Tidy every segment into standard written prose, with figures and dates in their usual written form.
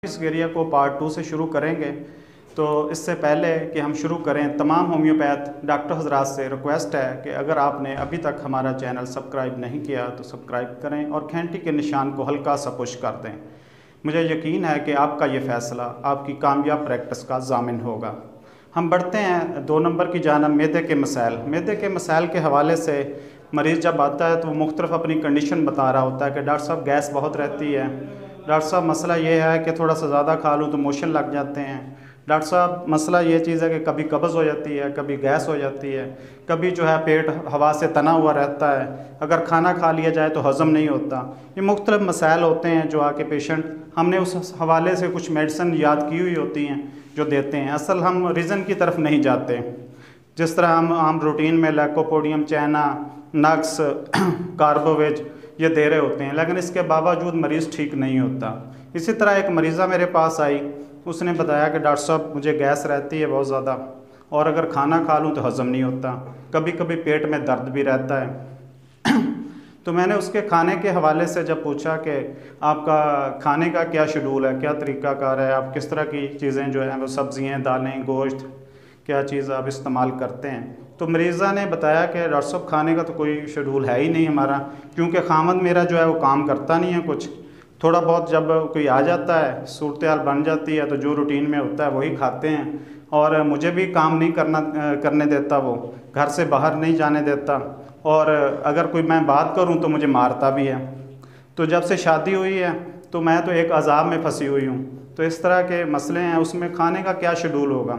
इस एरिया को पार्ट 2 से शुरू करेंगे। तो इससे पहले कि हम शुरू करें, तमाम होम्योपैथ डॉक्टर हजरात से रिक्वेस्ट है कि अगर आपने अभी तक हमारा चैनल सब्सक्राइब नहीं किया तो सब्सक्राइब करें और घंटी के निशान को हल्का सा पुश कर दें। मुझे यकीन है कि आपका ये फ़ैसला आपकी कामयाब प्रैक्टिस का ज़ामिन होगा। हम बढ़ते हैं 2 नंबर की जानिब, मैदे के मसाइल। मैदे के मसाइल के हवाले से मरीज़ जब आता है तो वो मुख्तलिफ अपनी कंडीशन बता रहा होता है कि डॉक्टर साहब गैस बहुत रहती है, डॉक्टर साहब मसला ये है कि थोड़ा सा ज़्यादा खा लूँ तो मोशन लग जाते हैं, डॉक्टर साहब मसला ये चीज़ है कि कभी कब्ज़ हो जाती है, कभी गैस हो जाती है, कभी जो है पेट हवा से तना हुआ रहता है, अगर खाना खा लिया जाए तो हज़म नहीं होता। ये मुख्तलिफ मसाइल होते हैं जो आके पेशेंट, हमने उस हवाले से कुछ मेडिसिन याद की हुई होती हैं जो देते हैं। असल हम रीज़न की तरफ नहीं जाते। जिस तरह हम आम रूटीन में लैकोपोडियम, चैना, नक्स, कार्बोवेज ये दे रहे होते हैं, लेकिन इसके बावजूद मरीज़ ठीक नहीं होता। इसी तरह एक मरीज़ा मेरे पास आई, उसने बताया कि डॉक्टर साहब मुझे गैस रहती है बहुत ज़्यादा और अगर खाना खा लूँ तो हज़म नहीं होता, कभी कभी पेट में दर्द भी रहता है। तो मैंने उसके खाने के हवाले से जब पूछा कि आपका खाने का क्या शेड्यूल है, क्या तरीक़ाकार है, आप किस तरह की चीज़ें जो हैं वो सब्ज़ियाँ, दालें, गोश्त, क्या चीज़ आप इस्तेमाल करते हैं, तो मरीज़ा ने बताया कि डॉक्टर साहब खाने का तो कोई शेड्यूल है ही नहीं हमारा, क्योंकि खामद मेरा जो है वो काम करता नहीं है कुछ, थोड़ा बहुत जब कोई आ जाता है, सूरत हाल बन जाती है तो जो रूटीन में होता है वही खाते हैं, और मुझे भी काम नहीं करने देता, वो घर से बाहर नहीं जाने देता, और अगर कोई मैं बात करूं तो मुझे मारता भी है। तो जब से शादी हुई है तो मैं तो एक अज़ाब में फंसी हुई हूँ। तो इस तरह के मसले हैं, उसमें खाने का क्या शेड्यूल होगा,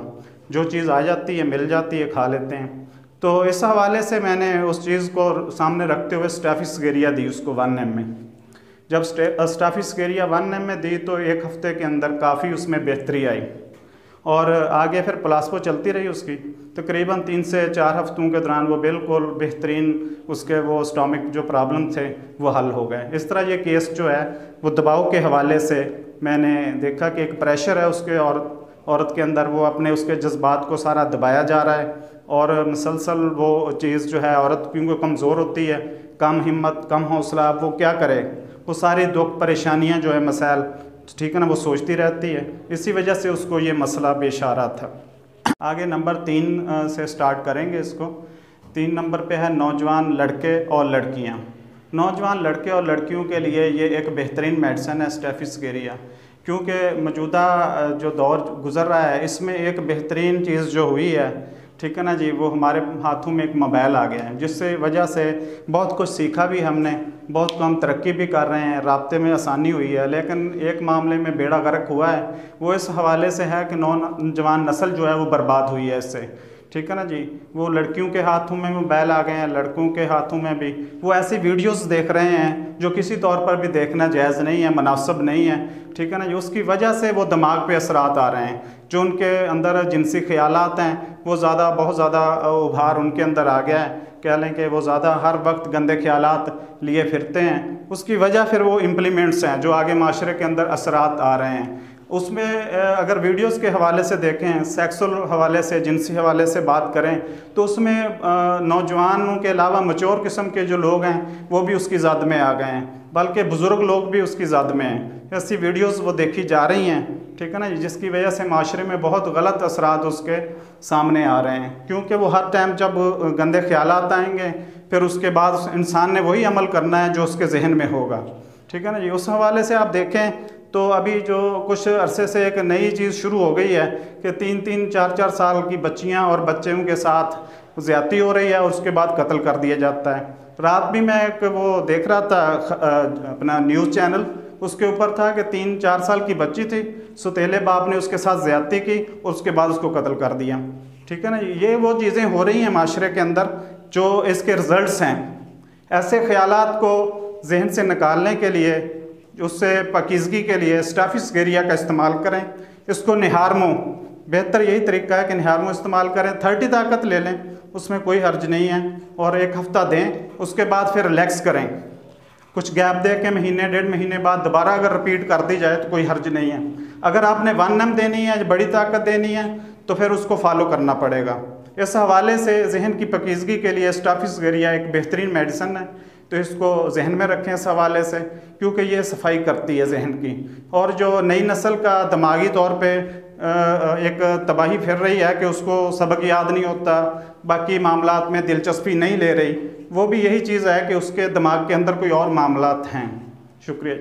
जो चीज़ आ जाती है मिल जाती है खा लेते हैं। तो इस हवाले से मैंने उस चीज़ को सामने रखते हुए स्टाफिसगेरिया दी उसको 1 में। जब स्टाफिसगेरिया 1 में दी तो 1 हफ़्ते के अंदर काफ़ी उसमें बेहतरी आई, और आगे फिर प्लास्पो चलती रही उसकी। तकरीबन 3 से 4 हफ्तों के दौरान वो बिल्कुल बेहतरीन, उसके वो स्टोमिक जो प्रॉब्लम थे वो हल हो गए। इस तरह ये केस जो है वो दबाव के हवाले से मैंने देखा कि एक प्रेशर है उसके और औरत के अंदर, वो अपने उसके जज्बात को सारा दबाया जा रहा है, और मुसलसल वो चीज़ जो है औरत क्योंकि कमज़ोर होती है, कम हिम्मत, कम हौसला, अब वो क्या करे, वो सारी दुख परेशानियां जो है मसाइल, ठीक है ना, वो सोचती रहती है। इसी वजह से उसको ये मसला पेश आ रहा था। आगे नंबर 3 से स्टार्ट करेंगे इसको। 3 नंबर पे है नौजवान लड़के और लड़कियां। नौजवान लड़के और लड़कियों के लिए ये एक बेहतरीन मेडिसिन है स्टाफिसगेरिया, क्योंकि मौजूदा जो दौर गुज़र रहा है इसमें एक बेहतरीन चीज़ जो हुई है, ठीक है ना जी, वो हमारे हाथों में एक मोबाइल आ गया है, जिससे वजह से बहुत कुछ सीखा भी हमने, बहुत कम तरक्की भी कर रहे हैं, राब्ते में आसानी हुई है। लेकिन एक मामले में बेड़ा गर्क हुआ है, वो इस हवाले से है कि नौजवान नस्ल जो है वो बर्बाद हुई है इससे, ठीक है ना जी। वो लड़कियों के हाथों में मोबाइल आ गए हैं, लड़कों के हाथों में भी वो ऐसी वीडियोस देख रहे हैं जो किसी तौर पर भी देखना जायज़ नहीं है, मुनासिब नहीं है, ठीक है ना जी। उसकी वजह से वो दिमाग पे असरात आ रहे हैं, जो उनके अंदर जिनसी ख्यालात हैं वो बहुत ज़्यादा उभार उनके अंदर आ गया है, कह लें कि वो ज़्यादा हर वक्त गंदे ख्यालात लिए फिरते हैं। उसकी वजह फिर वो इम्प्लीमेंट्स हैं जो आगे माशरे के अंदर असरात आ रहे हैं। उसमें अगर वीडियोस के हवाले से देखें, सेक्सुअल हवाले से, जिनसी हवाले से बात करें, तो उसमें नौजवानों के अलावा मैच्योर किस्म के जो लोग हैं वो भी उसकी ज़द में आ गए हैं, बल्कि बुज़ुर्ग लोग भी उसकी ज़द में हैं। ऐसी वीडियोस वो देखी जा रही हैं, ठीक है ना, जिसकी वजह से माशरे में बहुत गलत असरात उसके सामने आ रहे हैं, क्योंकि वो हर टाइम जब गंदे ख्यालात आएंगे फिर उसके बाद उस इंसान ने वही अमल करना है जो उसके जहन में होगा, ठीक है ना जी। उस हवाले से आप देखें तो अभी जो कुछ अरसे से एक नई चीज़ शुरू हो गई है कि 3-3, 4-4 साल की बच्चियां और बच्चों के साथ ज़्यादती हो रही है और उसके बाद कत्ल कर दिया जाता है। रात भी मैं एक वो देख रहा था अपना न्यूज़ चैनल, उसके ऊपर था कि 3-4 साल की बच्ची थी, सुतेले बाप ने उसके साथ ज़्यादती की और उसके बाद उसको कत्ल कर दिया, ठीक है ना। ये वो चीज़ें हो रही हैं माशरे के अंदर जो इसके रिज़ल्ट्स हैं। ऐसे ख़यालात को जहन से निकालने के लिए, उससे पाकीज़गी के लिए स्टाफिसगेरिया का इस्तेमाल करें। इसको निहारमो, बेहतर यही तरीका है कि निहारमो इस्तेमाल करें। 30 ताकत ले लें, उसमें कोई हर्ज नहीं है, और 1 हफ़्ता दें, उसके बाद फिर रिलैक्स करें। कुछ गैप दे के महीने 1.5 महीने बाद दोबारा अगर रिपीट कर दी जाए तो कोई हर्ज नहीं है। अगर आपने 1 देनी है, बड़ी ताकत देनी है, तो फिर उसको फॉलो करना पड़ेगा। इस हवाले से जहन की पाकीज़गी के लिए स्टाफिसगेरिया एक बेहतरीन मेडिसिन है तो इसको जहन में रखें इस हवाले से, क्योंकि ये सफाई करती है जहन की। और जो नई नस्ल का दिमागी तौर पे एक तबाही फिर रही है कि उसको सबक याद नहीं होता, बाकी मामलात में दिलचस्पी नहीं ले रही, वो भी यही चीज़ है कि उसके दिमाग के अंदर कोई और मामलात हैं। शुक्रिया।